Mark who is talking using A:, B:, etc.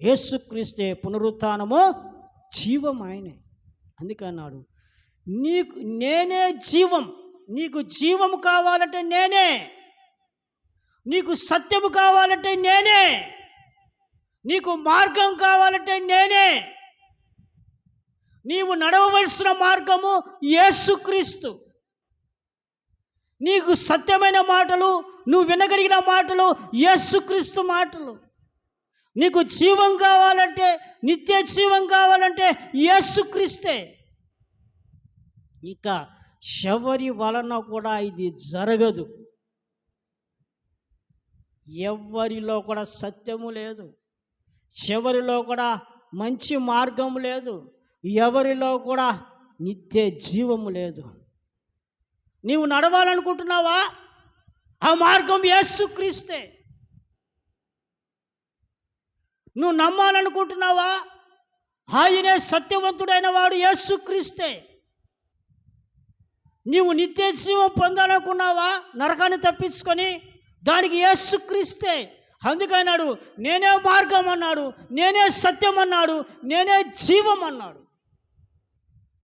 A: యేసుక్రీస్తే పునరుత్థానము, జీవం ఆయనే. అందుకన్నాడు, నేనే జీవం. నీకు జీవము కావాలంటే నేనే, నీకు సత్యము కావాలంటే నేనే, నీకు మార్గం కావాలంటే నేనే. నీవు నడవవలసిన మార్గము యేసుక్రీస్తు. నీకు సత్యమైన మాటలు, నువ్వు వినగలిగిన మాటలు యేసుక్రీస్తు మాటలు. నీకు జీవం కావాలంటే, నిత్య జీవం కావాలంటే యేసుక్రీస్తే. ఇక ఎవరి వలన కూడా ఇది జరగదు. ఎవరిలో కూడా సత్యము లేదు, చివరిలో కూడా మంచి మార్గం లేదు, ఎవరిలో కూడా నిత్య జీవము లేదు. నీవు నడవాలనుకుంటున్నావా? ఆ మార్గం యేసుక్రీస్తే. నువ్వు నమ్మాలనుకుంటున్నావా? ఆయనే సత్యవంతుడైన వాడు యేసుక్రీస్తే. నీవు నిత్య జీవం పొందాలనుకున్నావా? నరకాన్ని తప్పించుకొని, దానికి యేసుక్రీస్తే. అందుకన్నాడు, నేనే మార్గం అన్నాడు, నేనే సత్యం అన్నాడు, నేనే జీవం అన్నాడు.